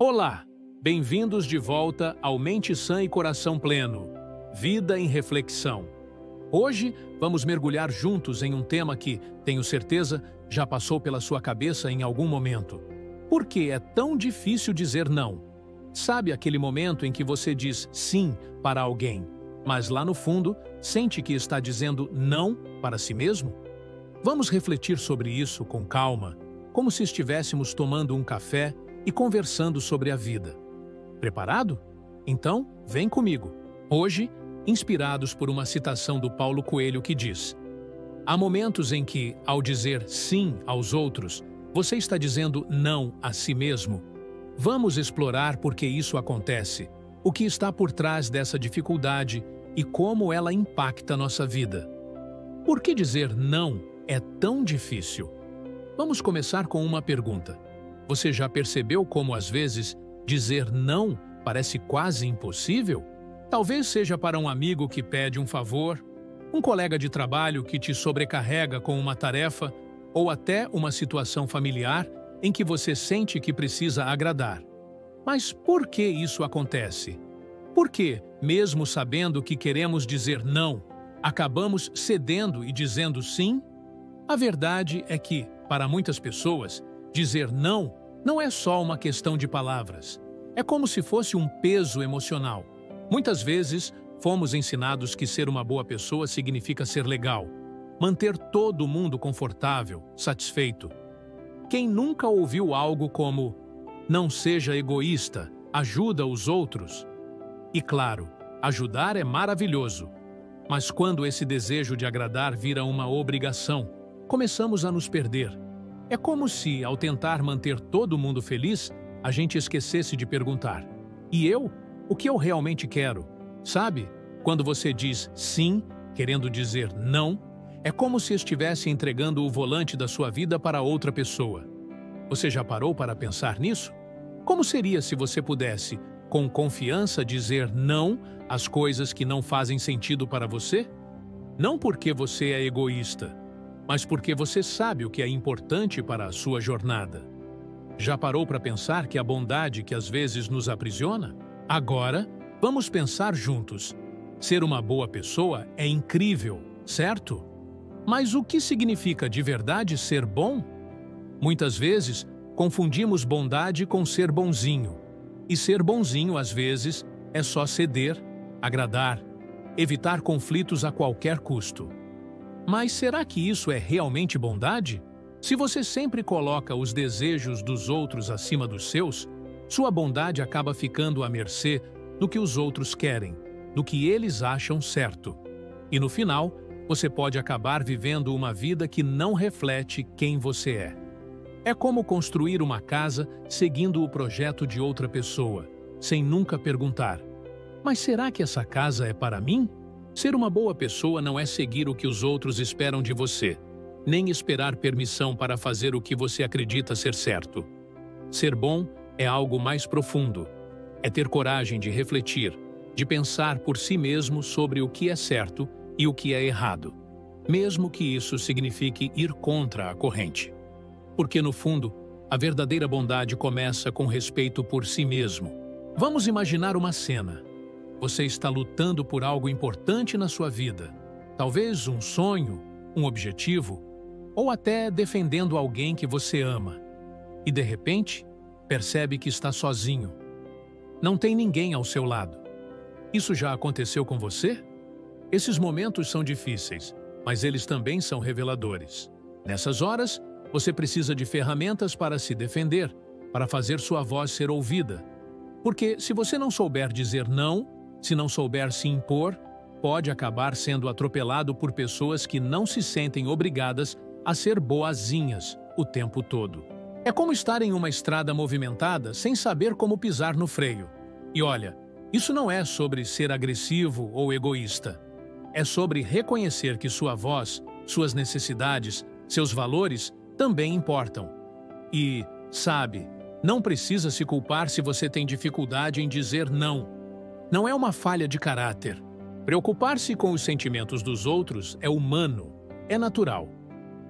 Olá, bem-vindos de volta ao Mente Sã e Coração Pleno, Vida em Reflexão. Hoje vamos mergulhar juntos em um tema que, tenho certeza, já passou pela sua cabeça em algum momento. Por que é tão difícil dizer não? Sabe aquele momento em que você diz sim para alguém, mas lá no fundo sente que está dizendo não para si mesmo? Vamos refletir sobre isso com calma, como se estivéssemos tomando um café e conversando sobre a vida. Preparado? Então, vem comigo. Hoje, inspirados por uma citação do Paulo Coelho que diz: há momentos em que, ao dizer sim aos outros, você está dizendo não a si mesmo. Vamos explorar por que isso acontece, o que está por trás dessa dificuldade e como ela impacta nossa vida. Por que dizer não é tão difícil? Vamos começar com uma pergunta. Você já percebeu como, às vezes, dizer não parece quase impossível? Talvez seja para um amigo que pede um favor, um colega de trabalho que te sobrecarrega com uma tarefa, ou até uma situação familiar em que você sente que precisa agradar. Mas por que isso acontece? Por que, mesmo sabendo que queremos dizer não, acabamos cedendo e dizendo sim? A verdade é que, para muitas pessoas, dizer não é só uma questão de palavras. É como se fosse um peso emocional. Muitas vezes, fomos ensinados que ser uma boa pessoa significa ser legal, manter todo mundo confortável, satisfeito. Quem nunca ouviu algo como "não seja egoísta, ajuda os outros"? E claro, ajudar é maravilhoso. Mas quando esse desejo de agradar vira uma obrigação, começamos a nos perder. É como se, ao tentar manter todo mundo feliz, a gente esquecesse de perguntar: e eu? O que eu realmente quero? Sabe? Quando você diz sim, querendo dizer não, é como se estivesse entregando o volante da sua vida para outra pessoa. Você já parou para pensar nisso? Como seria se você pudesse, com confiança, dizer não às coisas que não fazem sentido para você? Não porque você é egoísta, mas porque você sabe o que é importante para a sua jornada. Já parou para pensar que a bondade que às vezes nos aprisiona? Agora, vamos pensar juntos. Ser uma boa pessoa é incrível, certo? Mas o que significa de verdade ser bom? Muitas vezes, confundimos bondade com ser bonzinho. E ser bonzinho, às vezes, é só ceder, agradar, evitar conflitos a qualquer custo. Mas será que isso é realmente bondade? Se você sempre coloca os desejos dos outros acima dos seus, sua bondade acaba ficando à mercê do que os outros querem, do que eles acham certo. E no final, você pode acabar vivendo uma vida que não reflete quem você é. É como construir uma casa seguindo o projeto de outra pessoa, sem nunca perguntar: mas será que essa casa é para mim? Ser uma boa pessoa não é seguir o que os outros esperam de você, nem esperar permissão para fazer o que você acredita ser certo. Ser bom é algo mais profundo. É ter coragem de refletir, de pensar por si mesmo sobre o que é certo e o que é errado, mesmo que isso signifique ir contra a corrente. Porque, no fundo, a verdadeira bondade começa com respeito por si mesmo. Vamos imaginar uma cena. Você está lutando por algo importante na sua vida, talvez um sonho, um objetivo, ou até defendendo alguém que você ama. E, de repente, percebe que está sozinho. Não tem ninguém ao seu lado. Isso já aconteceu com você? Esses momentos são difíceis, mas eles também são reveladores. Nessas horas, você precisa de ferramentas para se defender, para fazer sua voz ser ouvida. Porque se você não souber dizer não, se não souber se impor, pode acabar sendo atropelado por pessoas que não se sentem obrigadas a ser boazinhas o tempo todo. É como estar em uma estrada movimentada sem saber como pisar no freio. E olha, isso não é sobre ser agressivo ou egoísta. É sobre reconhecer que sua voz, suas necessidades, seus valores também importam. E, sabe, não precisa se culpar se você tem dificuldade em dizer não. Não é uma falha de caráter. Preocupar-se com os sentimentos dos outros é humano, é natural.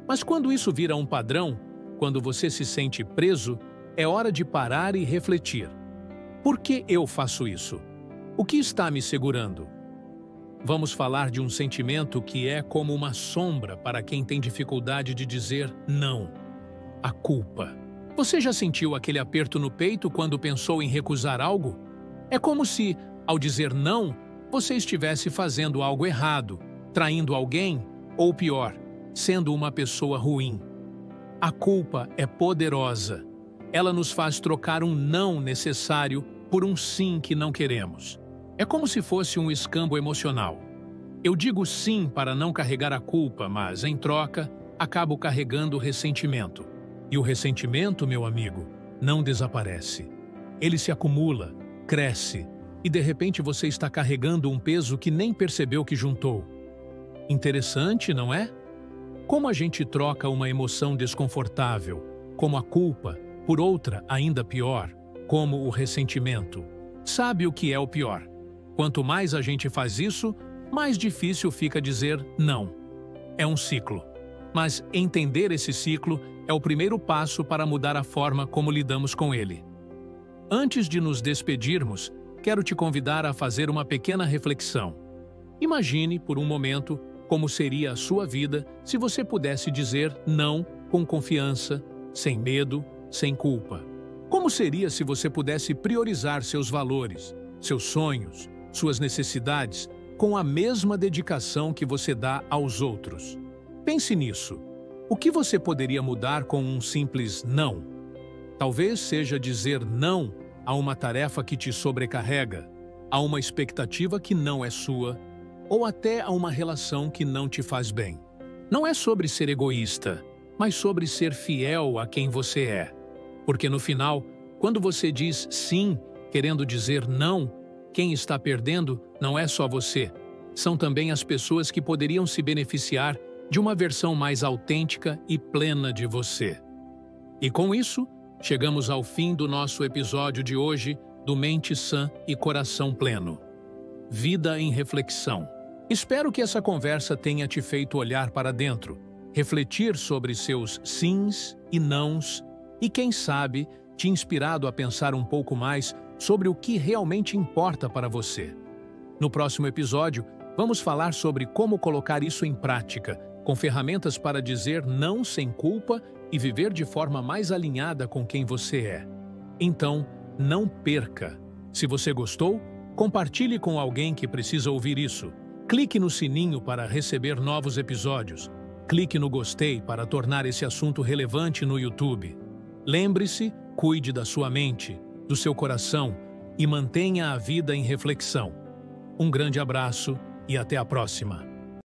Mas quando isso vira um padrão, quando você se sente preso, é hora de parar e refletir. Por que eu faço isso? O que está me segurando? Vamos falar de um sentimento que é como uma sombra para quem tem dificuldade de dizer não. A culpa. Você já sentiu aquele aperto no peito quando pensou em recusar algo? É como se, ao dizer não, você estivesse fazendo algo errado, traindo alguém, ou pior, sendo uma pessoa ruim. A culpa é poderosa. Ela nos faz trocar um não necessário por um sim que não queremos. É como se fosse um escambo emocional. Eu digo sim para não carregar a culpa, mas, em troca, acabo carregando o ressentimento. E o ressentimento, meu amigo, não desaparece. Ele se acumula, cresce, e de repente você está carregando um peso que nem percebeu que juntou. Interessante, não é? Como a gente troca uma emoção desconfortável, como a culpa, por outra ainda pior, como o ressentimento. Sabe o que é o pior? Quanto mais a gente faz isso, mais difícil fica dizer não. É um ciclo. Mas entender esse ciclo é o primeiro passo para mudar a forma como lidamos com ele. Antes de nos despedirmos, quero te convidar a fazer uma pequena reflexão. Imagine, por um momento, como seria a sua vida se você pudesse dizer não com confiança, sem medo, sem culpa. Como seria se você pudesse priorizar seus valores, seus sonhos, suas necessidades, com a mesma dedicação que você dá aos outros? Pense nisso. O que você poderia mudar com um simples não? Talvez seja dizer não a uma tarefa que te sobrecarrega, a uma expectativa que não é sua, ou até a uma relação que não te faz bem. Não é sobre ser egoísta, mas sobre ser fiel a quem você é. Porque no final, quando você diz sim, querendo dizer não, quem está perdendo não é só você. São também as pessoas que poderiam se beneficiar de uma versão mais autêntica e plena de você. E com isso, chegamos ao fim do nosso episódio de hoje do Mente Sã e Coração Pleno. Vida em reflexão. Espero que essa conversa tenha te feito olhar para dentro, refletir sobre seus sims e nãos e, quem sabe, te inspirado a pensar um pouco mais sobre o que realmente importa para você. No próximo episódio, vamos falar sobre como colocar isso em prática, com ferramentas para dizer não sem culpa e viver de forma mais alinhada com quem você é. Então, não perca! Se você gostou, compartilhe com alguém que precisa ouvir isso. Clique no sininho para receber novos episódios. Clique no gostei para tornar esse assunto relevante no YouTube. Lembre-se, cuide da sua mente, do seu coração e mantenha a vida em reflexão. Um grande abraço e até a próxima!